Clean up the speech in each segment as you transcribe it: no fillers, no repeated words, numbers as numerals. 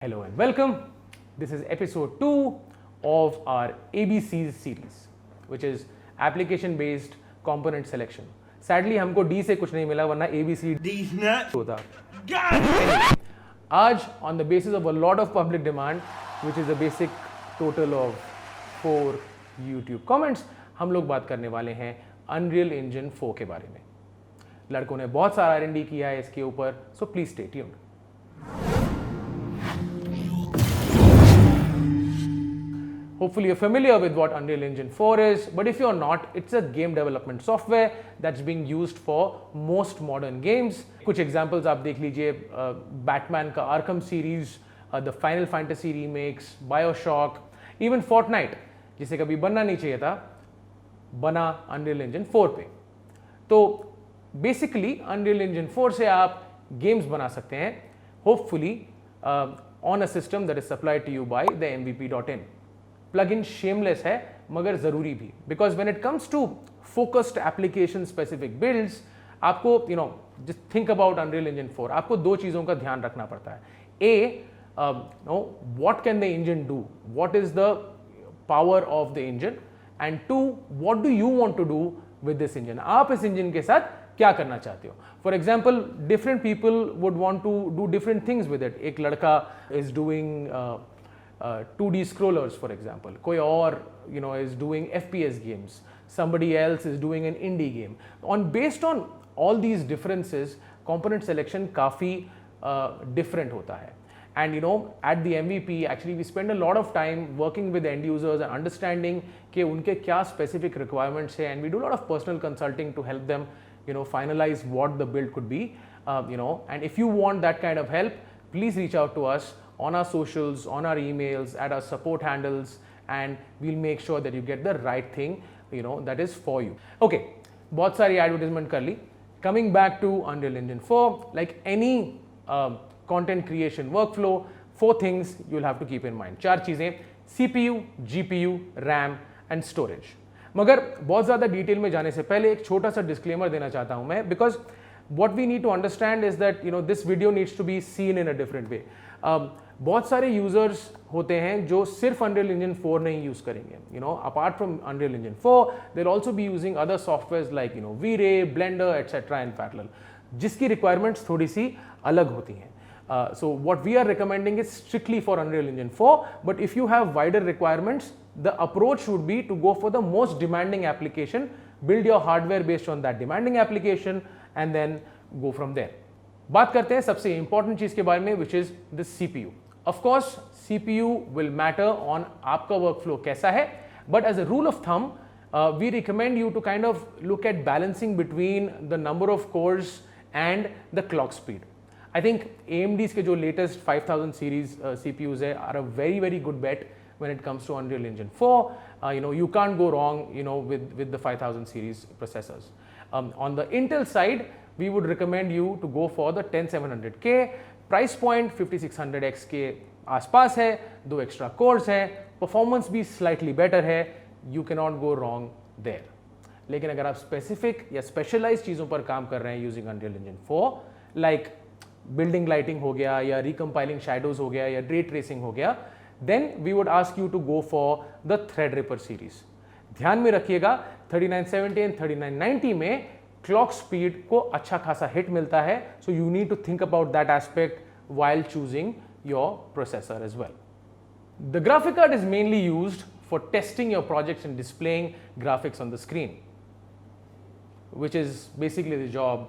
Hello and welcome. This is episode 2 of our ABCs series, which is application based component selection. Sadly हमको D से कुछ नहीं मिला वरना ABC These nuts. होता. Anyway, आज on the basis of a lot of public demand, which is the basic total of 4 YouTube comments, हम लोग बात करने वाले हैं Unreal Engine 4 के बारे में. लड़कों ने बहुत सारा R&D किया है इसके ऊपर, so please stay tuned. Hopefully you're familiar with what Unreal Engine 4 is, but if you're not, it's a game development software that's being used for most modern games. कुछ examples आप देख लीजिए, Batman का Arkham series, the Final Fantasy remakes, BioShock, even Fortnite, जिसे कभी बनना नहीं चाहिए था, बना Unreal Engine 4 पे. तो basically Unreal Engine 4 से आप games बना सकते हैं, hopefully on a system that is supplied to you by the MVP.in. Plugin shameless है मगर ज़रूरी भी, because when it comes to focused application specific builds, आपको just think about unreal engine 4, आपको दो चीज़ों का ध्यान रखना पड़ता है. A, what can the engine do, what is the power of the engine, and two, what do you want to do with this engine. आप इस इंजन के साथ क्या करना चाहते हो. For example, different people would want to do different things with it. एक लड़का is doing 2D scrollers, for example. कोई और is doing FPS games. Somebody else is doing an indie game. Based on all these differences, component selection काफ़ी different होता है. And at the MVP, actually we spend a lot of time working with end users and understanding कि उनके क्या specific requirements है, and we do a lot of personal consulting to help them finalize what the build could be. And if you want that kind of help, please reach out to us on our socials, on our emails, at our support handles, and we'll make sure that you get the right thing, that is for you. Okay, बहुत सारी advertisement कर ली. Coming back to Unreal Engine 4, like any content creation workflow, 4 things you'll have to keep in mind. 4 चीज़ें: CPU, GPU, RAM and storage. मगर बहुत ज़्यादा detail में जाने से पहले एक छोटा सा डिस्क्लेमर देना चाहता हूँ मैं, because what we need to understand is that this video needs to be seen in a different way. बहुत सारे यूजर्स होते हैं जो सिर्फ Unreal Engine 4 नहीं यूज़ करेंगे. Apart from Unreal Engine 4, they'll also be using other softwares like V-Ray, Blender, etc. in parallel, जिसकी requirements थोड़ी सी अलग होती हैं. So what we are recommending is strictly for Unreal Engine 4, but if you have wider requirements, the approach would be to go for the most demanding application, build your hardware based on that demanding application, and then go from there. बात करते हैं सबसे important चीज के बारे में, which is the CPU. Of course, CPU will matter on आपका workflow कैसा है, but as a rule of thumb, we recommend you to kind of look at balancing between the number of cores and the clock speed. I think AMD's के जो latest 5000 series CPUs है are a very very good bet when it comes to Unreal Engine 4. You can't go wrong with the 5000 series processors. On the Intel side, we would recommend you to go for the 10700K. Price point 5600X के आसपास है, 2 extra cores है, performance भी slightly better है, you can not go wrong there. लेकिन अगर आप specific या स्पेशलाइज चीज़ों पर काम कर रहे हैं using Unreal Engine 4, like building lighting हो गया, या रिकम्पाइलिंग शैडोज हो गया, या रे ट्रेसिंग हो गया, then we would ask you to go for the Threadripper series. ध्यान में रखिएगा, 3970 एंड 3990 में क्लॉक स्पीड को अच्छा खासा हिट मिलता है, so you need to think about that aspect while choosing your processor as well. The graphic card is mainly used for testing your projects and displaying graphics on the screen, which is basically the job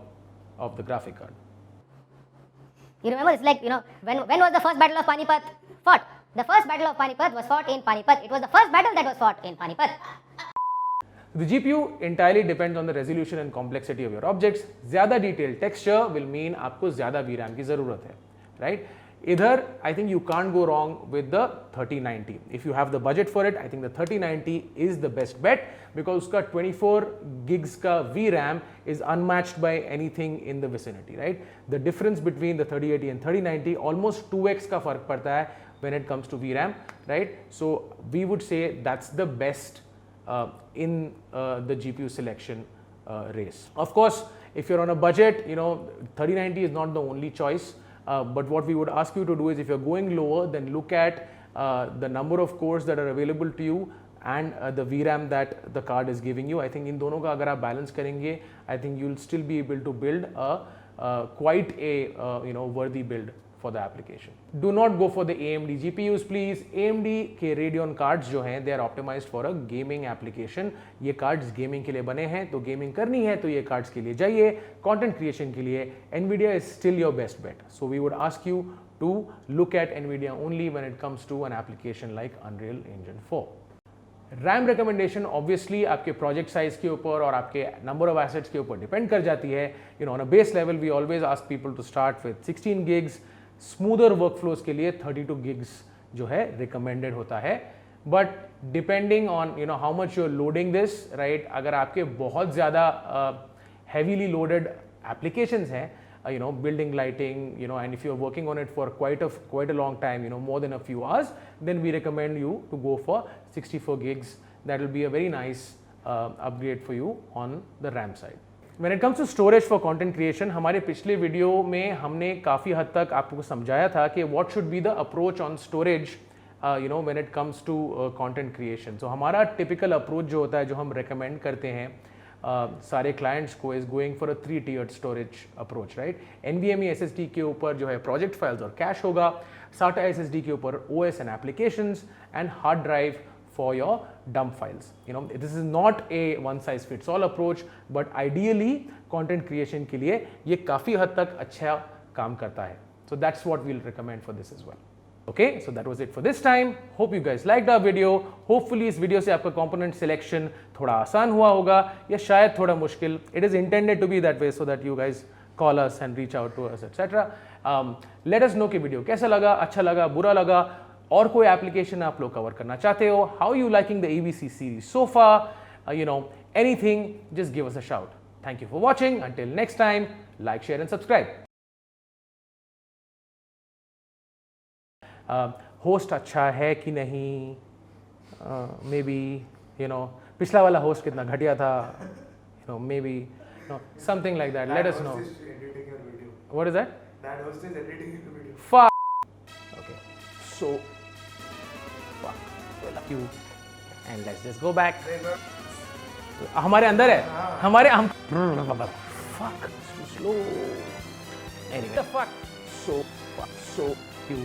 of the graphic card. You remember, it's like, when was the first battle of Panipat fought? The first battle of Panipat was fought in Panipat. It was the first battle that was fought in Panipat. The GPU entirely depends on the resolution and complexity of your objects. ज़्यादा detailed texture will mean आपको ज़्यादा VRAM की ज़रूरत है, right? Either, I think you can't go wrong with the 3090. If you have the budget for it, I think the 3090 is the best bet, because उसका 24 gigs का VRAM is unmatched by anything in the vicinity, right? The difference between the 3080 and 3090, almost 2x का फर्क पड़ता है when it comes to VRAM, right? So we would say that's the best in the GPU selection race. Of course, if you're on a budget, 3090 is not the only choice. but what we would ask you to do is, if you're going lower, then look at the number of cores that are available to you and the VRAM that the card is giving you. I think इन दोनों का अगर आप balance करेंगे, I think you'll still be able to build quite a worthy build for the application. Do not go for the AMD GPUs please. AMD के Radeon cards जो हैं, they are optimized for a gaming application. ये cards gaming के लिए बने हैं, तो gaming करनी है तो ये cards के लिए जाइए. Content creation के लिए Nvidia is still your best bet. So we would ask you to look at Nvidia only when it comes to an application like Unreal Engine 4. RAM recommendation obviously आपके project size के ऊपर और आपके number of assets के ऊपर depend कर जाती है. On a base level we always ask people to start with 16 gigs. Smoother workflows के लिए 32 गिग्स जो है रिकमेंडेड होता है. But depending on how much you are loading this, right, अगर आपके बहुत ज़्यादा हैवीली लोडेड एप्लीकेशंस हैं, building lighting, and if you're working on it for quite a long time, more than a few hours, then we recommend you to go for 64 gigs. That will be a very nice upgrade for you on the RAM side. When it comes to storage for content creation, हमारे पिछले video में हमने काफ़ी हद तक आपको समझाया था कि what should be the approach on storage when it comes to content creation. So हमारा typical approach जो होता है, जो हम recommend करते हैं सारे क्लाइंट्स को, is going for a 3-tiered storage approach, right. NVMe SSD के ऊपर जो है प्रोजेक्ट फाइल्स और कैश होगा, SATA SSD के ऊपर OS and applications, and hard drive for your dump files. This is not a one size fits all approach, but ideally content creation के लिए ये काफ़ी हद तक अच्छा काम करता है. So that's what we'll recommend for this as well. Okay, so that was it for this time. Hope you guys liked our video. Hopefully इस वीडियो से आपका component selection थोड़ा आसान हुआ होगा या शायद थोड़ा मुश्किल. It is intended to be that way so that you guys call us and reach out to us, etc. Let us know कि वीडियो कैसा लगा, अच्छा लगा, बुरा लगा, और कोई एप्लीकेशन आप लोग कवर करना चाहते हो. How you liking the EVC series so far? Anything, just give us a shout. Thank you for watching. Until next time, like, share and subscribe. Host अच्छा है कि नहीं, मे बी पिछला वाला होस्ट कितना घटिया था, may be something like that. Let us know. What is that? That host is editing the video. Fuck. Okay. So fuck you. And let's just go back. हमारे अंदर है, हमारे हम fuck so slow. Anyway, the fuck so you.